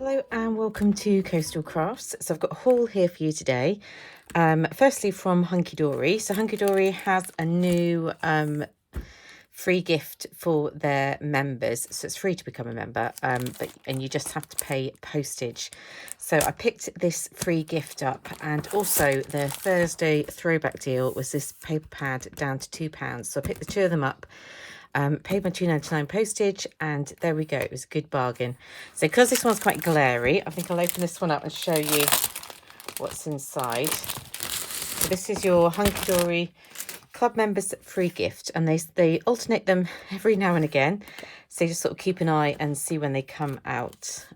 Hello and welcome to Coastal Crafts. So I've got a haul here for you today. Firstly from Hunkydory. So Hunkydory has a new free gift for their members. So it's free to become a member, and you just have to pay postage. So I picked this free gift up, and also their Thursday throwback deal was this paper pad down to £2. So I picked the two of them up. Paid my £2.99 postage, and there we go. It was a good bargain. So because this one's quite glary, I think I'll open this one up and show you what's inside. So this is your Hunkydory club members free gift, and they alternate them every now and again. So you just sort of keep an eye and see when they come out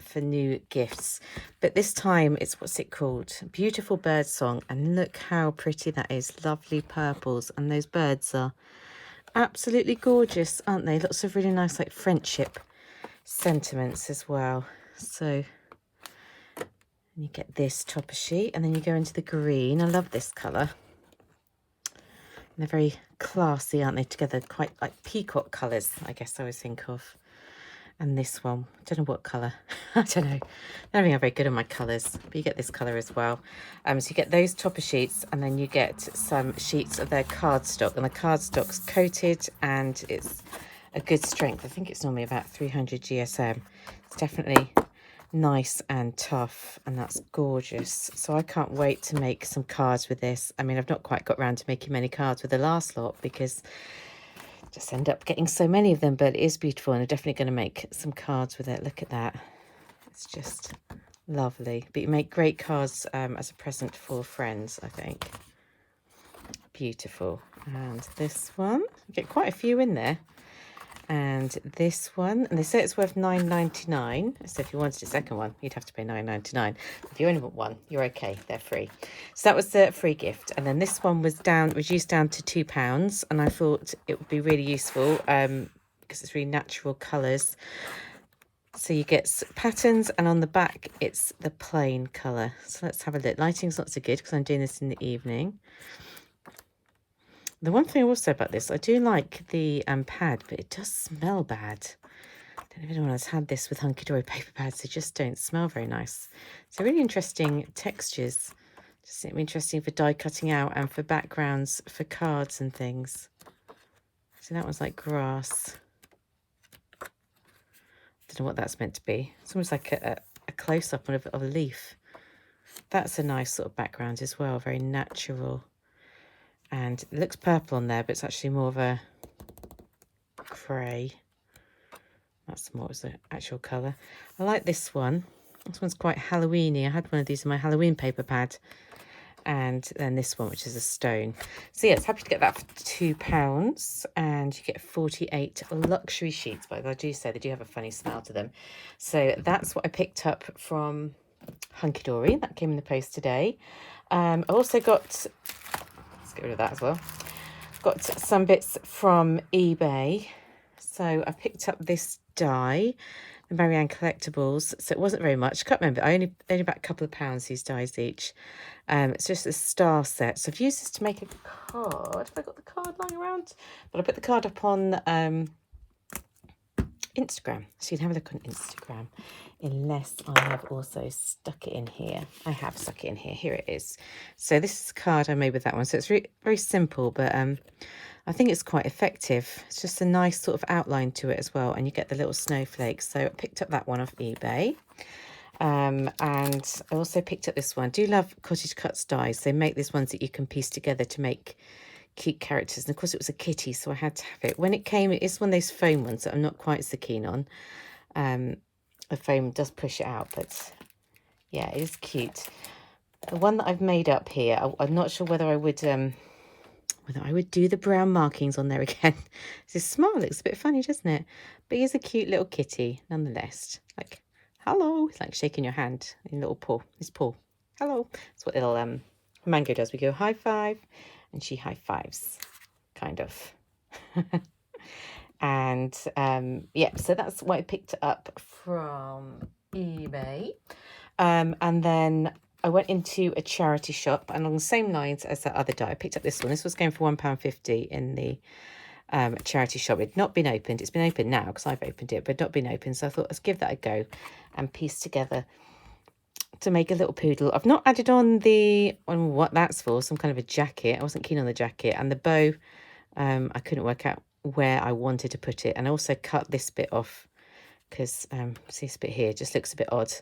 for new gifts. But this time it's, what's it called? Beautiful Bird Song, and look how pretty that is. Lovely purples, and those birds are absolutely gorgeous, aren't they? Lots of really nice like friendship sentiments as well. So you get this topper sheet, and then you go into the green. I love this colour. And they're very classy, aren't they, together? Quite like peacock colours, I guess I always think of. And this one, I don't know what colour. I don't know. I don't think I'm very good at my colours, but you get this colour as well. So you get those topper sheets, and then you get some sheets of their cardstock. And the cardstock's coated, and it's a good strength. I think it's normally about 300 GSM. It's definitely nice and tough, and that's gorgeous. So I can't wait to make some cards with this. I mean, I've not quite got around to making many cards with the last lot because just end up getting so many of them, but it is beautiful, and I'm definitely going to make some cards with it. Look at that. It's just lovely. But you make great cards as a present for friends, I think. Beautiful. And this one, you get quite a few in there. And this one, and they say it's worth £9.99. So if you wanted a second one, you'd have to pay £9.99. If you only want one, you're okay. They're free. So that was the free gift. And then this one was reduced down to £2. And I thought it would be really useful because it's really natural colours. So you get patterns, and on the back, it's the plain colour. So let's have a look. Lighting's not so good because I'm doing this in the evening. The one thing also about this, I do like the pad, but it does smell bad. I don't know if anyone has had this with Hunkydory paper pads. They just don't smell very nice. So really interesting textures. Just interesting for die cutting out and for backgrounds for cards and things. So that one's like grass. I don't know what that's meant to be. It's almost like a close-up of a leaf. That's a nice sort of background as well, very natural. And it looks purple on there, but it's actually more of a grey. That's more as the actual colour. I like this one. This one's quite Halloween-y. I had one of these in my Halloween paper pad. And then this one, which is a stone. So yes, happy to get that for £2. And you get 48 luxury sheets. But I do say they do have a funny smell to them. So that's what I picked up from Hunkydory. That came in the post today. I also got... get rid of that as well. Got some bits from eBay. So I picked up this die, the Marianne Collectibles. So it wasn't very much. I can't remember. I only about a couple of pounds, these dies each. It's just a star set. So I've used this to make a card. Have I got the card lying around? But I put the card up on Instagram, so you can have a look on Instagram, unless I have also stuck it in here. I have stuck it in here. Here it is. So this is a card I made with that one. So it's very simple, but I think it's quite effective. It's just a nice sort of outline to it as well, and you get the little snowflakes. So I picked up that one off eBay. And I also picked up this one. I do love Cottage Cuts dies. They make these ones that you can piece together to make cute characters, and of course it was a kitty, so I had to have it. When it came, it's one of those foam ones that I'm not quite so keen on. The foam does push it out, but yeah, it is cute. The one that I've made up here, I'm not sure whether I would do the brown markings on there again. This smile looks a bit funny, doesn't it? But he's a cute little kitty nonetheless. Like, hello. It's like shaking your hand in little paw. His paw. Hello. That's what little Mango does. We go high five, and she high fives, kind of. And yeah, so that's what I picked up from eBay. And then I went into a charity shop, and along the same lines as that other die, I picked up this one. This was going for £1.50 in the charity shop. It had not been opened. It's been opened now because I've opened it, but not been opened. So I thought, let's give that a go. and pieced together to make a little poodle. I've not added on what that's for, some kind of a jacket. I wasn't keen on the jacket, and the bow, I couldn't work out where I wanted to put it. And I also cut this bit off because see this bit here just looks a bit odd.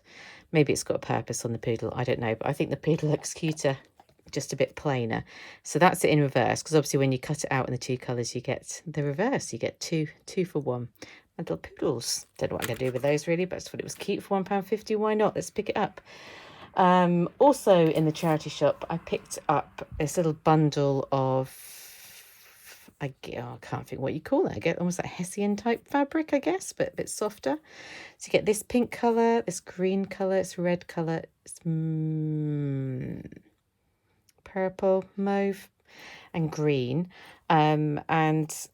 Maybe it's got a purpose on the poodle, I don't know, but I think the poodle looks cuter just a bit plainer. So that's it in reverse, because obviously when you cut it out in the two colours you get the reverse, you get two for one. My little poodles, don't know what I'm going to do with those really, but I just thought it was cute for £1.50. Why not? Let's pick it up. Also in the charity shop I picked up this little bundle of I can't think what you call it. I get almost like Hessian type fabric, I guess, but a bit softer. So you get this pink colour, this green colour, this red colour, it's purple, mauve and green, and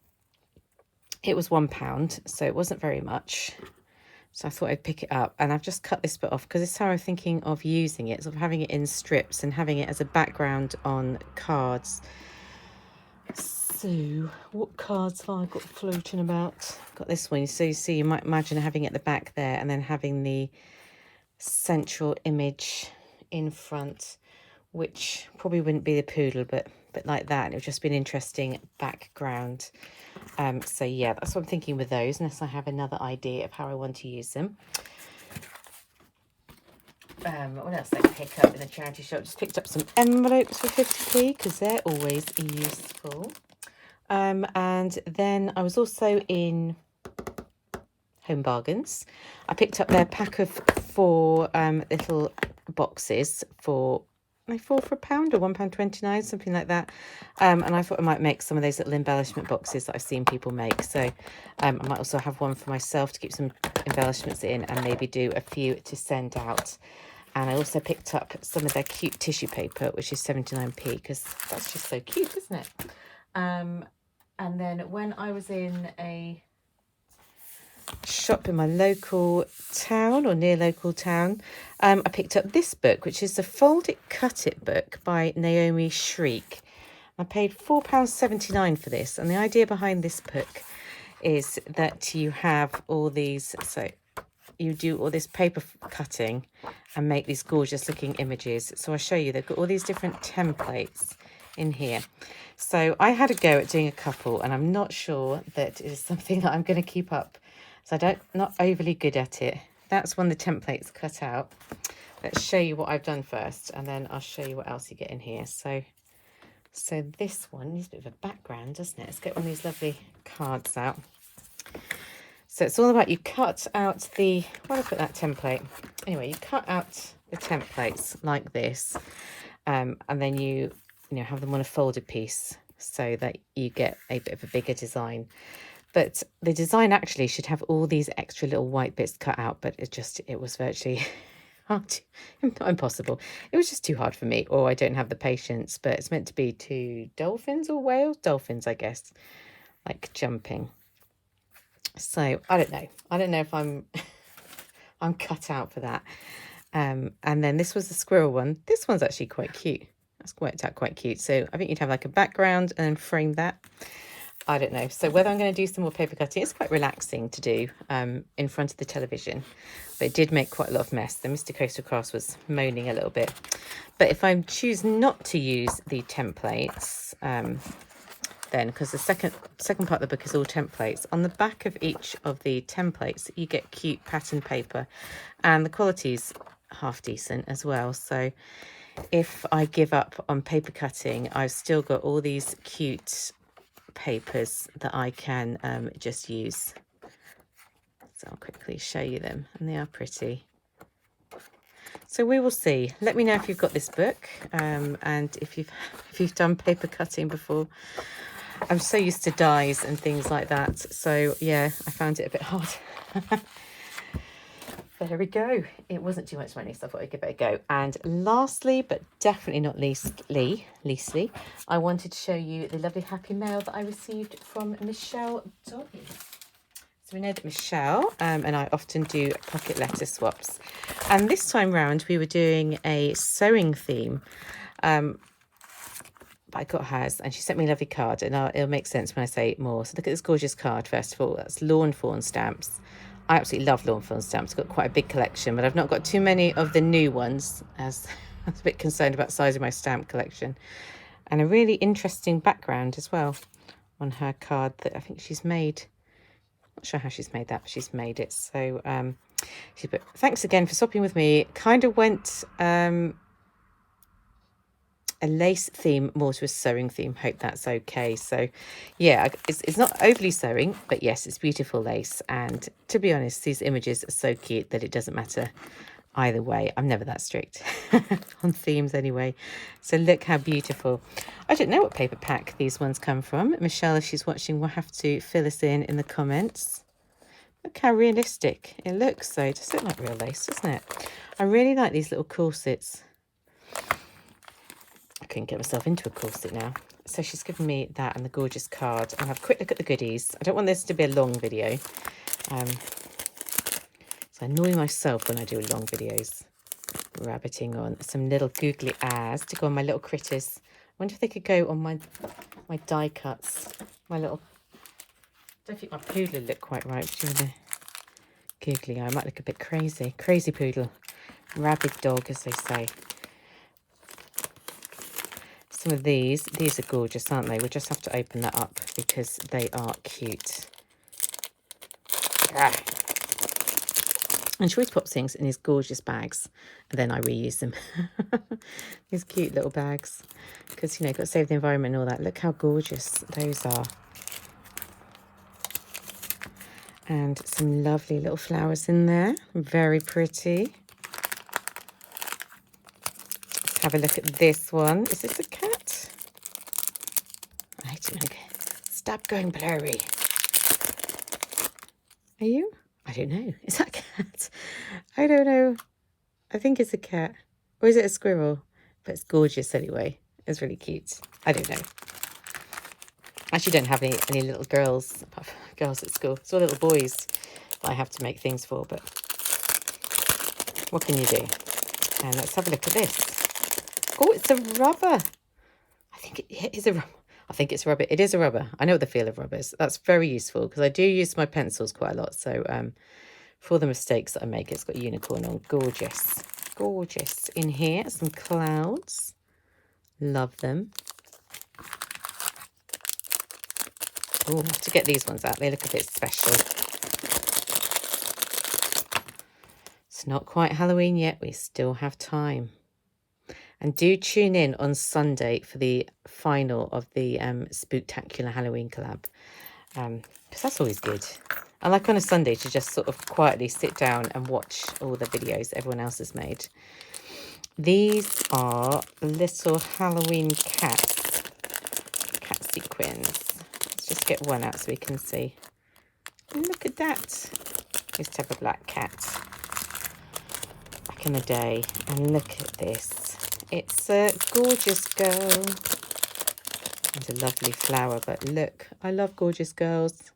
it was £1, so it wasn't very much. So I thought I'd pick it up, and I've just cut this bit off because it's how I'm thinking of using it, sort of having it in strips and having it as a background on cards. So what cards have I got floating about? Got this one. So you see, you might imagine having it at the back there and then having the central image in front, which probably wouldn't be the poodle, but like that. And it would just be an interesting background. So yeah, that's what I'm thinking with those, unless I have another idea of how I want to use them. What else did I pick up in the charity shop? Just picked up some envelopes for 50p because they're always useful. And then I was also in Home Bargains. I picked up their pack of 4 little boxes for £4 for £1 or £1.29, something like that. And I thought I might make some of those little embellishment boxes that I've seen people make. So I might also have one for myself to keep some embellishments in, and maybe do a few to send out. And I also picked up some of their cute tissue paper, which is 79p, because that's just so cute, isn't it? And then when I was in a shop in my local town, or near local town, I picked up this book, which is the Fold It Cut It book by Naomi Shriek. I paid £4.79 for this, and the idea behind this book is that you have all these, so you do all this paper cutting and make these gorgeous looking images. So I'll show you, they've got all these different templates in here. So I had a go at doing a couple, and I'm not sure that it is something that I'm going to keep up. So not overly good at it. That's one of the templates cut out. Let's show you what I've done first, and then I'll show you what else you get in here. So this one needs a bit of a background, doesn't it? Let's get one of these lovely cards out. So it's all about, you cut out the, where did I put that template? Anyway, you cut out the templates like this, and then you have them on a folded piece so that you get a bit of a bigger design. But the design actually should have all these extra little white bits cut out, but it was virtually not impossible. It was just too hard for me, or I don't have the patience. But it's meant to be 2 dolphins or whales, dolphins, I guess, like jumping. So I don't know if I'm cut out for that. And then this was the squirrel one. This one's actually quite cute. That's worked out quite cute. So I think you'd have like a background and then frame that. I don't know. So whether I'm going to do some more paper cutting, it's quite relaxing to do in front of the television. But it did make quite a lot of mess. The Mr. Coastal Crafts was moaning a little bit. But if I choose not to use the templates, then, because the second part of the book is all templates, on the back of each of the templates you get cute pattern paper, and the quality's half decent as well. So if I give up on paper cutting, I've still got all these cute papers that I can just use. So I'll quickly show you them, and they are pretty. So we will see. Let me know if you've got this book, and if you've done paper cutting before. I'm so used to dies and things like that, so yeah, I found it a bit hard. There we go. It wasn't too much money, so I thought I'd give it a go. And lastly, but definitely not leastly, I wanted to show you the lovely happy mail that I received from Michelle Dory. So we know that Michelle and I often do pocket letter swaps. And this time round, we were doing a sewing theme. I got hers, and she sent me a lovely card, and it'll make sense when I say more. So look at this gorgeous card, first of all. That's Lawn Fawn stamps. I absolutely love Lawn Fawn stamps. I've got quite a big collection, but I've not got too many of the new ones, as I was a bit concerned about the size of my stamp collection. And a really interesting background as well on her card that I think she's made. Not sure how she's made that, but she's made it. So she put, thanks again for shopping with me. Kind of went a lace theme more to a sewing theme. Hope that's okay. So yeah, it's not overly sewing, but yes, it's beautiful lace. And to be honest, these images are so cute that it doesn't matter either way. I'm never that strict on themes anyway. So look how beautiful. I don't know what paper pack these ones come from. Michelle, if she's watching, will have to fill us in the comments. Look how realistic it looks though. It does look like real lace, doesn't it? I really like these little corsets. I couldn't get myself into a corset now. So she's given me that and the gorgeous card. I'll have a quick look at the goodies. I don't want this to be a long video. So I annoy myself when I do long videos. Rabbiting on some little googly eyes to go on my little critters. I wonder if they could go on my die cuts. My little... I don't think my poodle look quite right with the googly eye. I might look a bit crazy. Crazy poodle. Rabid dog, as they say. Some of these are gorgeous, aren't they? We'll just have to open that up because they are cute. Ah. And she always pops things in these gorgeous bags and then I reuse them. These cute little bags because, you know, got to save the environment and all that. Look how gorgeous those are. And some lovely little flowers in there. Very pretty. Let's have a look at this one. Is this a cat? I don't know. Stop going blurry. Are you? I don't know. Is that a cat? I don't know. I think it's a cat. Or is it a squirrel? But it's gorgeous anyway. It's really cute. I don't know. I actually don't have any little girls at school. It's all little boys that I have to make things for, but what can you do? And let's have a look at this. Oh, it's a rubber. I think it is a rubber. I think it's rubber. It is a rubber. I know the feel of rubbers. That's very useful because I do use my pencils quite a lot. So for the mistakes that I make, it's got a unicorn on. Gorgeous. Gorgeous. In here, some clouds. Love them. Oh, I have to get these ones out. They look a bit special. It's not quite Halloween yet. We still have time. And do tune in on Sunday for the final of the Spooktacular Halloween collab. Because that's always good. I like on a Sunday to just sort of quietly sit down and watch all the videos everyone else has made. These are little Halloween cats. Cat sequins. Let's just get one out so we can see. Look at that. I used to have a black cat back in the day. And look at this. It's a gorgeous girl. And a lovely flower, but look, I love gorgeous girls.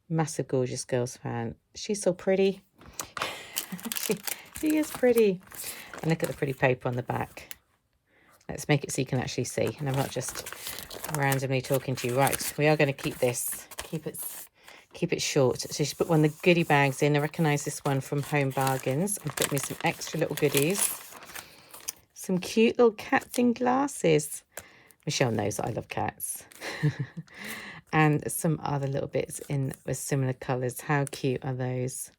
Massive gorgeous girls fan. She's so pretty. she is pretty. And look at the pretty paper on the back. Let's make it so you can actually see. And I'm not just randomly talking to you. Right, we are going to keep this. Keep it short. So she's put one of the goodie bags in. I recognise this one from Home Bargains. And put me some extra little goodies. Some cute little cats in glasses. Michelle knows that I love cats. And some other little bits in with similar colours. How cute are those?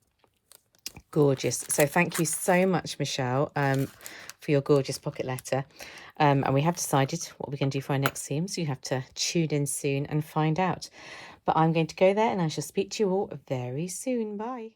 Gorgeous. So thank you so much, Michelle, for your gorgeous pocket letter. And we have decided what we're going to do for our next theme. So you have to tune in soon and find out. But I'm going to go there and I shall speak to you all very soon. Bye.